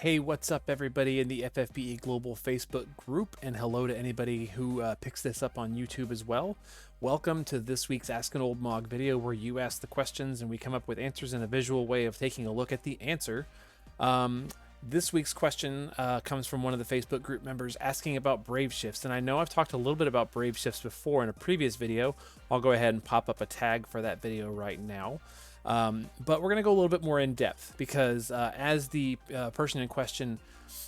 Hey, what's up, everybody in the ffbe Global Facebook group, and hello to anybody who picks this up on YouTube as well. Welcome to this week's Ask an Old Mog video, where you ask the questions and we come up with answers in a visual way of taking a look at the answer. This week's question comes from one of the Facebook group members asking about brave shifts, and I know I've talked a little bit about brave shifts before in a previous video. I'll go ahead and pop up a tag for that video right now. But we're going to go a little bit more in depth because as the person in question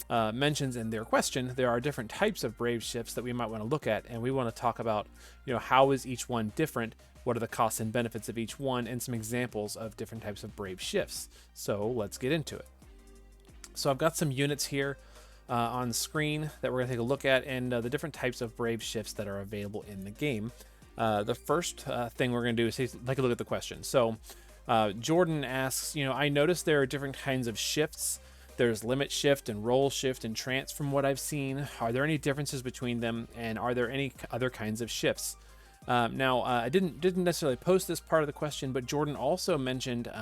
mentions in their question, there are different types of brave shifts that we might want to look at, and we want to talk about, how is each one different, what are the costs and benefits of each one, and some examples of different types of brave shifts. So let's get into it. So I've got some units here on screen that we're going to take a look at, and the different types of brave shifts that are available in the game. The first thing we're going to do is take a look at the question. So Jordan asks, I noticed there are different kinds of shifts. There's limit shift and roll shift and trance from what I've seen. Are there any differences between them, and are there any other kinds of shifts? Now, I didn't necessarily post this part of the question, but Jordan also mentioned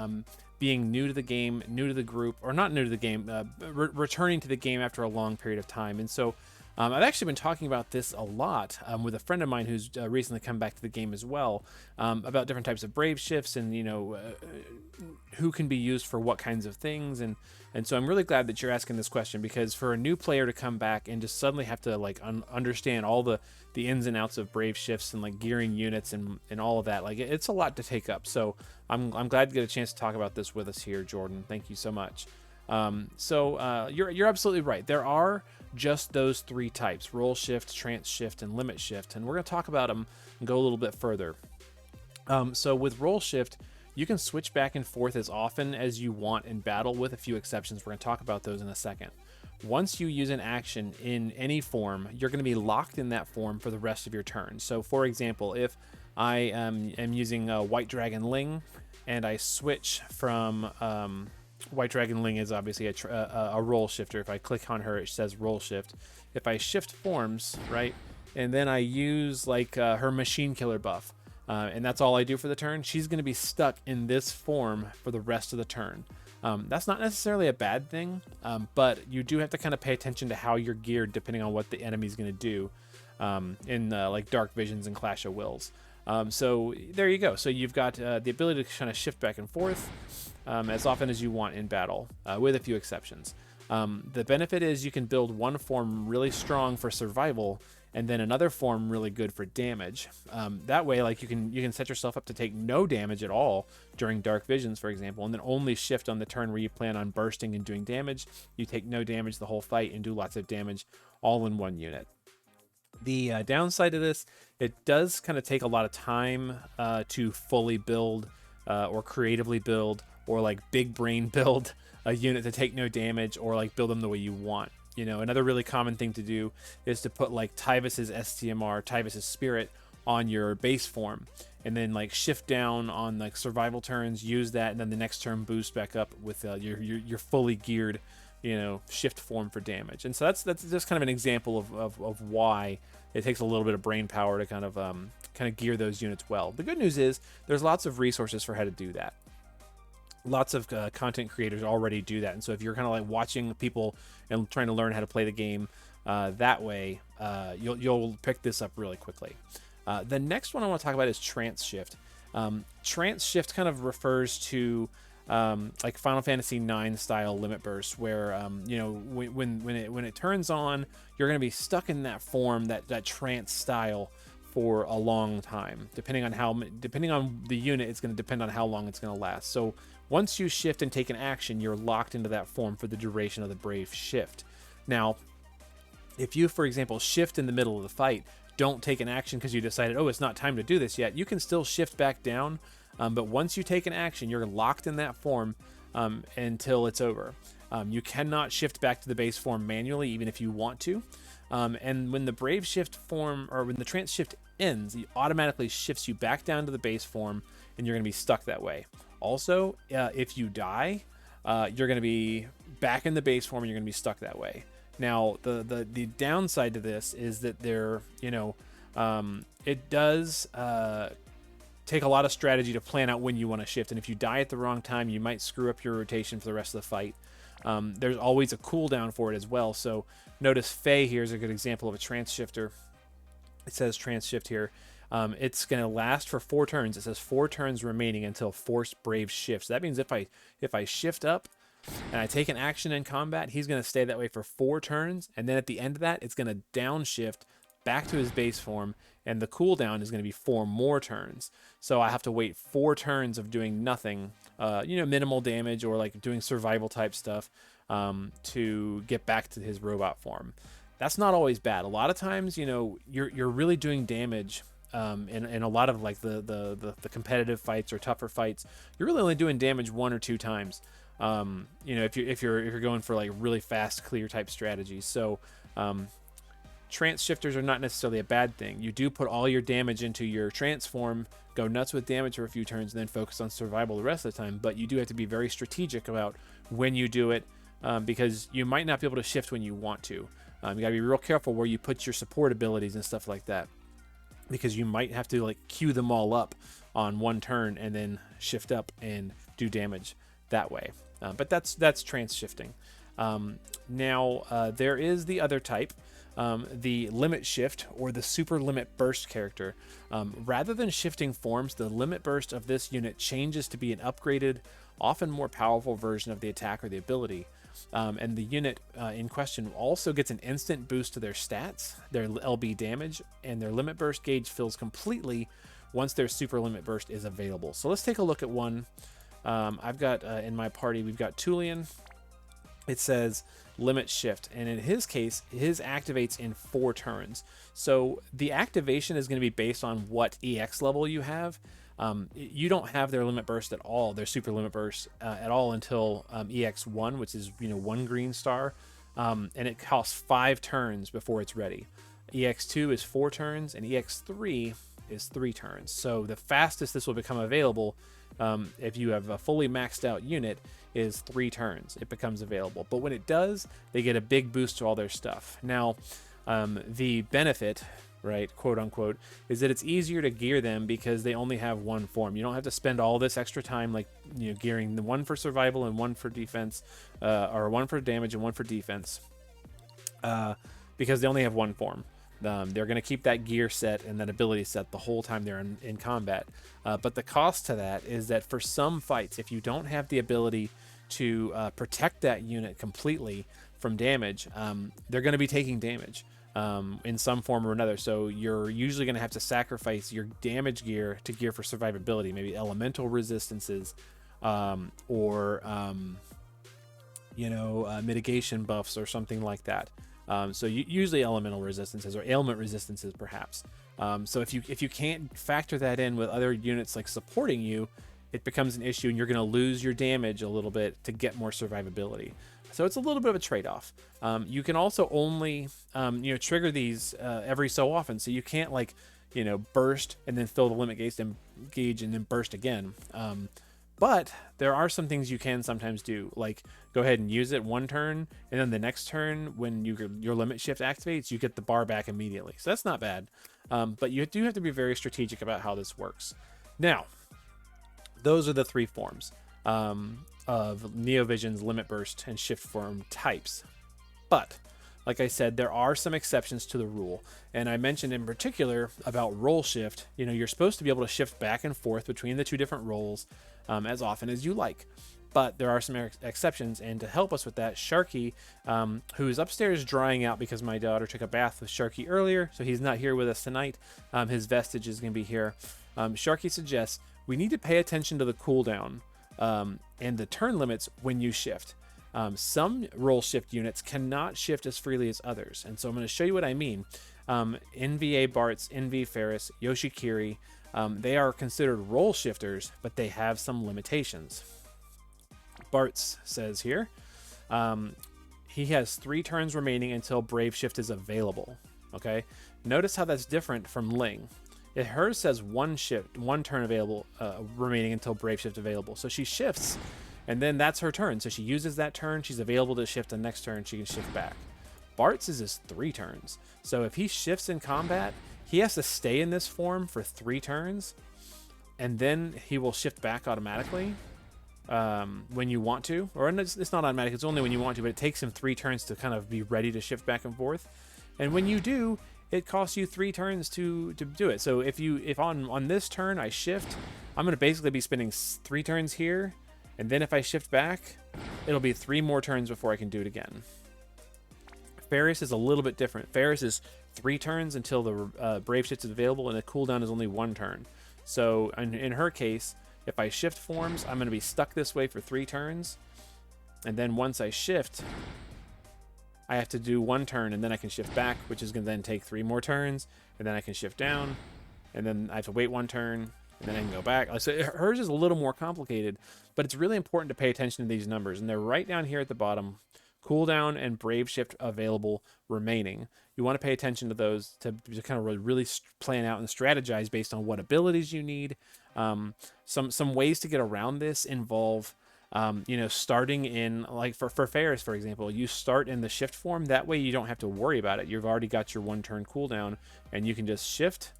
being new to the game, new to the group, or not new to the game, returning to the game after a long period of time. And so I've actually been talking about this a lot with a friend of mine who's recently come back to the game as well, about different types of brave shifts and, who can be used for what kinds of things. And so I'm really glad that you're asking this question, because for a new player to come back and just suddenly have to understand all the ins and outs of brave shifts and gearing units and all of that, it's a lot to take up. So I'm glad to get a chance to talk about this with us here, Jordan. Thank you so much. You're absolutely right. There are just those three types: roll shift, trance shift, and limit shift. And we're going to talk about them and go a little bit further. So with roll shift, you can switch back and forth as often as you want in battle, with a few exceptions. We're going to talk about those in a second. Once you use an action in any form, you're going to be locked in that form for the rest of your turn. So for example, if I am using White Dragon Ling and I switch from White Dragon Ling is obviously a roll shifter. If I click on her, it says roll shift. If I shift forms, right, and then I use her machine killer buff, and that's all I do for the turn, she's going to be stuck in this form for the rest of the turn. That's not necessarily a bad thing, but you do have to kind of pay attention to how you're geared depending on what the enemy's going to do in Dark Visions and Clash of Wills. So there you go. So you've got the ability to kind of shift back and forth as often as you want in battle, with a few exceptions. The benefit is you can build one form really strong for survival, and then another form really good for damage. That way, you can set yourself up to take no damage at all during Dark Visions, for example, and then only shift on the turn where you plan on bursting and doing damage. You take no damage the whole fight and do lots of damage all in one unit. The downside of this, it does kind of take a lot of time to fully build or creatively build, or big brain build a unit to take no damage, or build them the way you want. Another really common thing to do is to put Tyvis's STMR, Tyvis's Spirit, on your base form, and then shift down on survival turns, use that, and then the next turn boost back up with your fully geared shift form for damage. And so that's just kind of an example of why it takes a little bit of brain power to kind of gear those units well. The good news is there's lots of resources for how to do that. Lots of content creators already do that, and so if you're kind of watching people and trying to learn how to play the game that way, you'll pick this up really quickly. The next one I want to talk about is Trance Shift. Trance Shift kind of refers to Final Fantasy IX style limit bursts, where when it turns on, you're going to be stuck in that form, that trance style, for a long time. Depending on the unit, it's going to depend on how long it's going to last. So once you shift and take an action, you're locked into that form for the duration of the brave shift. Now, if you, for example, shift in the middle of the fight, don't take an action because you decided, oh, it's not time to do this yet, you can still shift back down. But once you take an action, you're locked in that form until it's over. You cannot shift back to the base form manually, even if you want to. And when the brave shift form, or when the trance shift ends, it automatically shifts you back down to the base form, and you're going to be stuck that way. Also, if you die, you're going to be back in the base form, and you're going to be stuck that way. Now, the downside to this is that it does take a lot of strategy to plan out when you want to shift, and if you die at the wrong time, you might screw up your rotation for the rest of the fight. There's always a cooldown for it as well. So notice Faye here is a good example of a trance shifter. It says Trance Shift here. It's going to last for 4 turns. It says 4 turns remaining until forced brave shifts. That means if I shift up and I take an action in combat, he's going to stay that way for 4 turns, and then at the end of that, it's going to downshift back to his base form, and the cooldown is going to be 4 more turns. So I have to wait 4 turns of doing nothing, minimal damage or like doing survival type stuff to get back to his robot form. That's not always bad. A lot of times, you're really doing damage in a lot of like the competitive fights or tougher fights. You're really only doing damage 1 or 2 times. If you're going for like really fast clear type strategies. So trance shifters are not necessarily a bad thing. You do put all your damage into your transform, go nuts with damage for a few turns, and then focus on survival the rest of the time. But you do have to be very strategic about when you do it, because you might not be able to shift when you want to. You gotta be real careful where you put your support abilities and stuff like that, because you might have to like queue them all up on one turn and then shift up and do damage that way. But that's trance shifting. Now there is the other type, the limit shift or the super limit burst character. Rather than shifting forms, the limit burst of this unit changes to be an upgraded, often more powerful version of the attack or the ability. And the unit in question also gets an instant boost to their stats, their LB damage, and their limit burst gauge fills completely once their super limit burst is available. So let's take a look at one. I've got in my party, we've got Tulian. It says limit shift, and in his case, his activates in 4 turns. So the activation is going to be based on what EX level you have. You don't have their limit burst at all, their super limit burst at all until EX1, which is 1 green star, and it costs 5 turns before it's ready. EX2 is 4 turns, and EX3 is 3 turns. So the fastest this will become available, if you have a fully maxed out unit, is 3 turns. It becomes available. But when it does, they get a big boost to all their stuff. Now, the benefit, right, quote unquote, is that it's easier to gear them because they only have 1 form. You don't have to spend all this extra time like gearing the 1 for survival and 1 for defense, or 1 for damage and 1 for defense, because they only have 1 form. They're going to keep that gear set and that ability set the whole time they're in combat. But the cost to that is that for some fights, if you don't have the ability to protect that unit completely from damage, they're going to be taking damage in some form or another. So you're usually going to have to sacrifice your damage gear to gear for survivability, maybe elemental resistances, or mitigation buffs or something like that. So usually elemental resistances or ailment resistances, perhaps. So if you can't factor that in with other units like supporting you, it becomes an issue, and you're going to lose your damage a little bit to get more survivability. So it's a little bit of a trade-off. You can also only trigger these every so often, so you can't burst and then fill the limit gauge and then burst again. But there are some things you can sometimes do, like go ahead and use it 1 turn, and then the next turn when your limit shift activates, you get the bar back immediately. So that's not bad. But you do have to be very strategic about how this works. Now, those are the 3 forms of Neovision's limit burst and shift form types. But like I said, there are some exceptions to the rule, and I mentioned in particular about roll shift. You're supposed to be able to shift back and forth between the 2 different roles as often as you like, but there are some exceptions. And to help us with that, Sharky, who is upstairs drying out because my daughter took a bath with Sharky earlier, so he's not here with us tonight. His vestige is going to be here. Sharky suggests we need to pay attention to the cooldown and the turn limits when you shift. Some roll shift units cannot shift as freely as others, and so I'm going to show you what I mean. NVA Bartz, NV Ferris, Yoshikiri, they are considered roll shifters, but they have some limitations. Bartz says here, he has 3 turns remaining until Brave Shift is available. Okay, notice how that's different from Ling. Hers says 1 turn available remaining until Brave Shift available. So she shifts, and then that's her turn. So she uses that turn. She's available to shift the next turn. She can shift back. Bartz is 3 turns. So if he shifts in combat, he has to stay in this form for 3 turns, and then he will shift back automatically. when you want to, or it's not automatic, it's only when you want to, but it takes him 3 turns to kind of be ready to shift back and forth. And when you do, it costs you 3 turns to do it. So if on this turn I shift, I'm going to basically be spending 3 turns here, and then if I shift back, it'll be 3 more turns before I can do it again. Ferris is a little bit different. Ferris is 3 turns until the Brave Shift is available, and the cooldown is only 1 turn. So in her case, if I shift forms, I'm going to be stuck this way for 3 turns, and then once I shift, I have to do 1 turn, and then I can shift back, which is going to then take 3 more turns, and then I can shift down, and then I have to wait 1 turn, and then I can go back. So hers is a little more complicated, but it's really important to pay attention to these numbers, and they're right down here at the bottom. Cooldown and Brave Shift available remaining. You want to pay attention to those to kind of really plan out and strategize based on what abilities you need. Some ways to get around this involve, starting in, like for Ferris, for example, you start in the shift form. That way you don't have to worry about it. You've already got your 1 turn cooldown, and you can just shift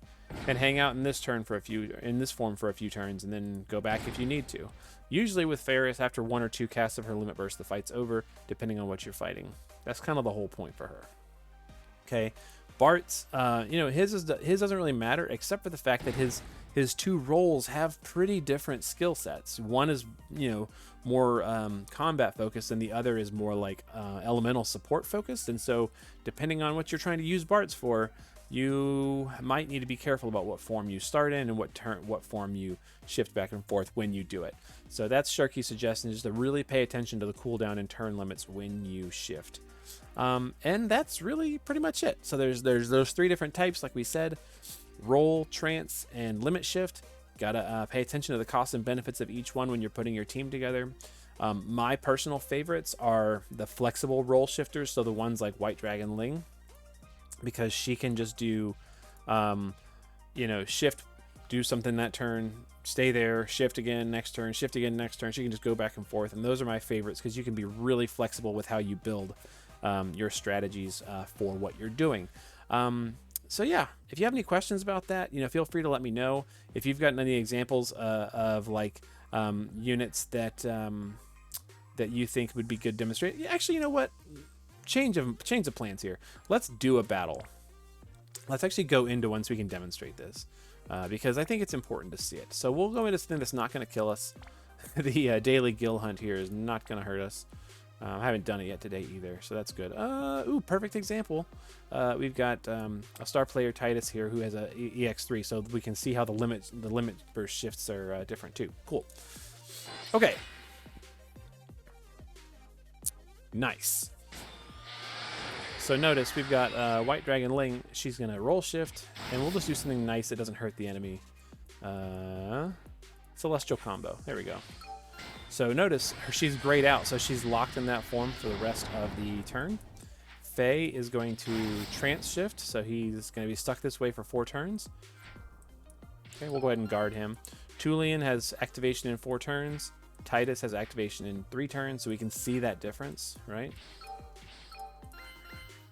and hang out in this form for a few turns, and then go back if you need to. Usually with Ferris, after 1 or 2 casts of her limit burst, the fight's over, depending on what you're fighting. That's kind of the whole point for her. Okay, Bart's, his doesn't really matter, except for the fact that his 2 roles have pretty different skill sets. One is, more combat focused, and the other is more like elemental support focused. And so, depending on what you're trying to use Bart's for, you might need to be careful about what form you start in and what form you shift back and forth when you do it. So that's Sharky's suggestion, is to really pay attention to the cooldown and turn limits when you shift. And that's really pretty much it. So there's those 3 different types, like we said: roll, trance, and limit shift. Gotta pay attention to the costs and benefits of each one when you're putting your team together. My personal favorites are the flexible roll shifters, so the ones like White Dragon Ling, because she can just do, shift, do something that turn, stay there, shift again next turn, shift again next turn. She can just go back and forth, and those are my favorites because you can be really flexible with how you build your strategies for what you're doing. So yeah, if you have any questions about that, feel free to let me know. If you've gotten any examples of like units that that you think would be good to demonstrate. Actually, you know what? Change of plans here. Let's do a battle. Let's actually go into one so we can demonstrate this, because I think it's important to see it. So we'll go into something that's not going to kill us. The daily gill hunt here is not going to hurt us. I haven't done it yet today either, so that's good. Ooh, perfect example. We've got a star player, Titus, here, who has a EX3, so we can see how the limit burst shifts are different too. Cool. Okay. Nice. So notice we've got White Dragon Ling. She's going to roll shift, and we'll just do something nice that doesn't hurt the enemy. Celestial combo. There we go. So notice she's grayed out, so she's locked in that form for the rest of the turn. Faye is going to Trance Shift, so he's going to be stuck this way for 4 turns. Okay, we'll go ahead and guard him. Tulian has activation in 4 turns. Titus has activation in 3 turns, so we can see that difference, right?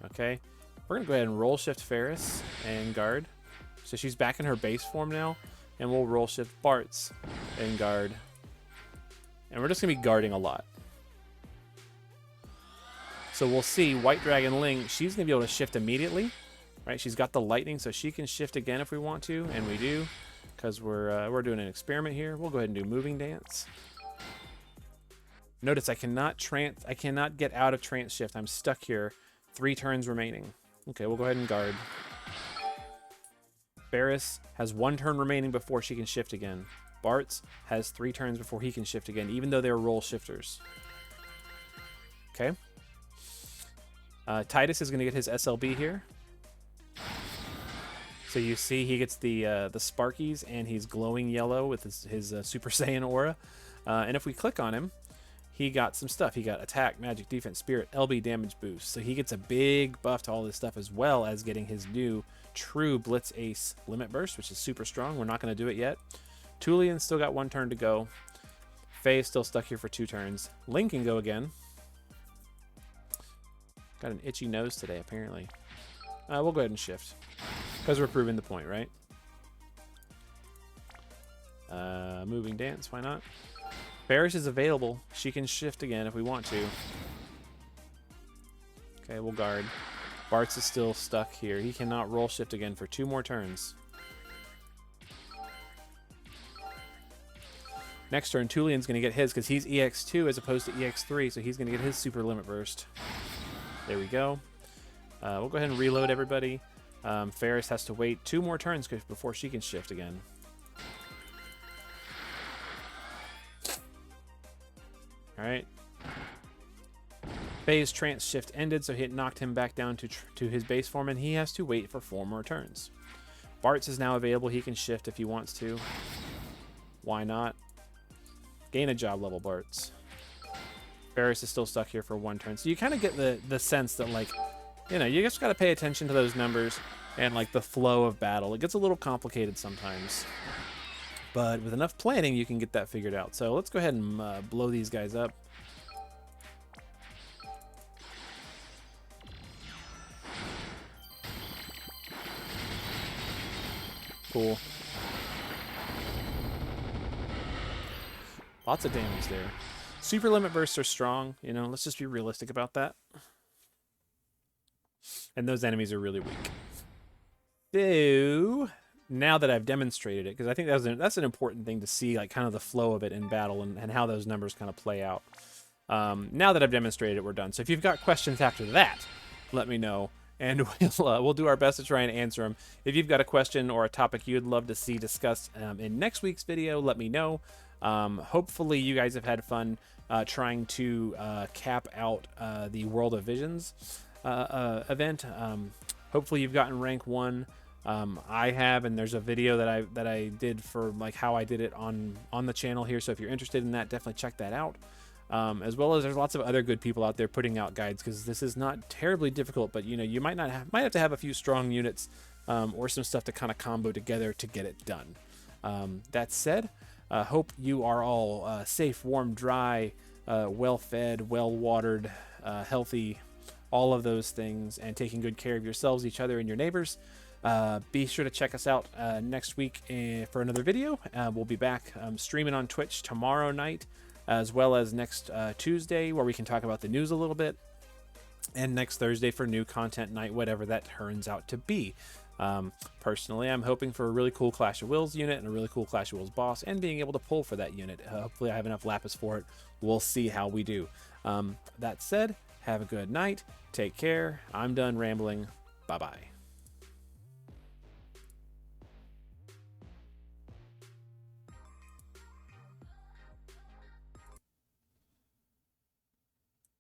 Okay, we're going to go ahead and roll shift Ferris and guard. So she's back in her base form now, and we'll roll shift Bart's and guard. And we're just going to be guarding a lot. So we'll see White Dragon Ling, she's going to be able to shift immediately, right? She's got the lightning, so she can shift again if we want to, and we do, because we're doing an experiment here. We'll go ahead and do moving dance. Notice I cannot get out of Trance Shift. I'm stuck here. 3 turns remaining. Okay, we'll go ahead and guard. Ferris has 1 turn remaining before she can shift again. Bart's has 3 turns before he can shift again, even though they're roll shifters. Okay. Titus is going to get his SLB here. So you see he gets the Sparkies, and he's glowing yellow with his Super Saiyan aura. And if we click on him, he got some stuff. He got attack, magic, defense, spirit, LB damage boost. So he gets a big buff to all this stuff, as well as getting his new true Blitz Ace limit burst, which is super strong. We're not going to do it yet. Tulian's still got 1 turn to go. Faye is still stuck here for 2 turns. Link can go again. Got an itchy nose today, apparently. We'll go ahead and shift, because we're proving the point, right? Moving dance, why not? Barish is available. She can shift again if we want to. Okay, we'll guard. Bartz is still stuck here. He cannot roll shift again for 2 more turns. Next turn, Tulian's going to get his because he's EX2 as opposed to EX3, so he's going to get his super limit burst. There we go. We'll go ahead and reload everybody. Ferris has to wait 2 more turns before she can shift again. Alright. Faye's Trance Shift ended, so it knocked him back down to his base form, and he has to wait for 4 more turns. Bartz is now available. He can shift if he wants to. Why not? Gain a job level, Bartz. Ferris is still stuck here for 1 turn. So you kind of get the sense that, like, you know, you just got to pay attention to those numbers and, like, the flow of battle. It gets a little complicated sometimes. But with enough planning, you can get that figured out. So let's go ahead and blow these guys up. Cool. Lots of damage there. Super limit bursts are strong. You know, let's just be realistic about that. And those enemies are really weak. So now that I've demonstrated it, because I think that's an important thing to see, like kind of the flow of it in battle and how those numbers kind of play out. Now that I've demonstrated it, we're done. So if you've got questions after that, let me know, and we'll do our best to try and answer them. If you've got a question or a topic you'd love to see discussed in next week's video, let me know. Hopefully you guys have had fun trying to cap out the World of Visions event. Hopefully you've gotten rank 1. I have, and there's a video that I did for like how I did it on the channel here. So if you're interested in that, definitely check that out. As well as there's lots of other good people out there putting out guides, because this is not terribly difficult, but you know, you might have to have a few strong units or some stuff to kind of combo together to get it done. That said, hope you are all safe, warm, dry, well-fed, well-watered, healthy, all of those things, and taking good care of yourselves, each other, and your neighbors. Be sure to check us out next week for another video. We'll be back streaming on Twitch tomorrow night, as well as next Tuesday, where we can talk about the news a little bit, and next Thursday for new content night, whatever that turns out to be. Personally, I'm hoping for a really cool Clash of Wills unit and a really cool Clash of Wills boss, and being able to pull for that unit. Hopefully I have enough lapis for it. We'll see how we do. That said, have a good night. Take care. I'm done rambling. Bye-bye.